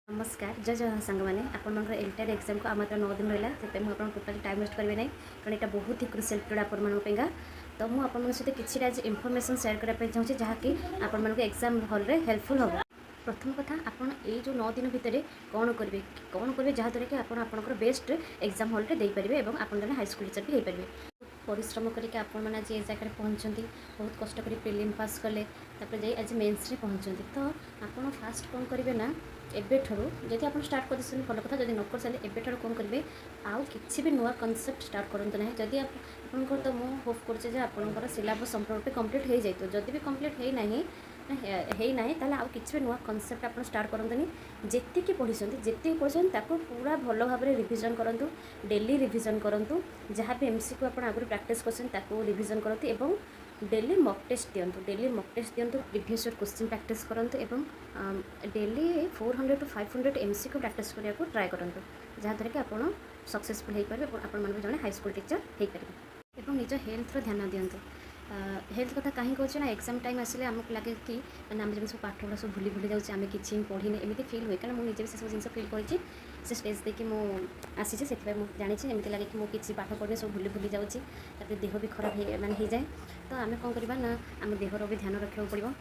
नमस्कार जय जय सांग मैंने आपर एलटीआर एग्जाम को मात्र 9 दिन रहा से मुझे टोटाली टाइम वेस्ट करेंगे ना कारण यहाँ बहुत ही क्रुशियल पीरियड आपंगा तो मुझे आपन सहित किसी आज इनफॉरमेशन शेयर करने चाहिए जहाँकि आपण एग्जाम हॉल रे हेल्पफुल हम। प्रथम कथा आपन ये जो 9 दिन भितर कौन करेंगे जहाँद्वारा कि आपंकर बेस्ट एग्जाम हॉल रे पारे और आप जन हाईस्कल टीचर भी हो पारे। परिश्रम करके आज ये जगह पहुँचती बहुत कष्ट कर प्रिलिम पास कले तापर आज मेन्स रे पहुँचती तो आप फास्ट कौन करेंगे ना एबेठू जब आप स्टार्ट कर भल कथा जब न कर सारे एबेठू कौन करेंगे आउ कि भी नुआ कनसेप्ट स्टार्ट करूँ ना जदि आपंकर तो मुझे होप कर सिलेबस संपूर्ण कंप्लीट हो जाए जदि भी कंप्लीट है ना ताले आउ कि भी नुआ कनसेप्ट आप स्टार्ट करते जी पढ़ी पूरा भल भाव में रिविजन करूँ डेली रिविजन करूँ जहाँ भी एमसीक्यू आप आगुरी प्रैक्टिस कर रिविजन करते और डेली मॉक टेस्ट दिंतु प्रीवियस क्वेश्चन प्रैक्टिस करंतु एवं डेली 400 to 500 एमसीक्यू प्रैक्टिस करने को ट्राए करंतु जहाँद्वारा कि आप सक्सेसफुल हो पारे और आप जड़े हाईस्कल टीचर हो पारे और निज हेल्थ ध्यान दिंतु। हेल्थ कथा कहीं कहे ना एग्जाम टाइम आसे आमको लगे कि मैंने आम जब सब पाठ पढ़ा सब भूली जाऊँ आम कि पढ़ीने एमती फिल हुए कारण मुझे भी सब जिन फिल कर स्टेज देखिए मुझे आसी से जानी एमती लगे कि मुझे पाठ पढ़ने सब भूली जाऊँगी देह भी खराब मानने हो जाए तो आम कौन करवा ना आम देहर भी ध्यान रखा पड़ो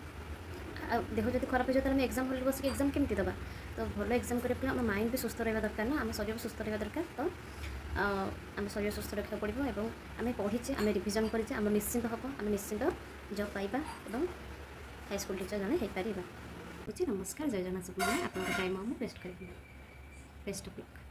देह जब खराब हो जाए तो एग्जाम हॉल बस एग्जाम केमती दबा तो भल एग्जाम करने आम माइंड भी सुस्थ रहा दरकार ना आम शरीर सुस्थ रहा दरकार तो आम शरीर सुस्थ रखा पड़ो और आम पढ़ीचे आम रिविजन करें आम निश्चिंत हम आम निश्चिंत जब पाइबा और हाईस्कल टीचर जड़े हो पार। नमस्कार जय जगन्नाथ आप टाइम हम वेस्ट करेंगे बेस्ट ऑफ लक।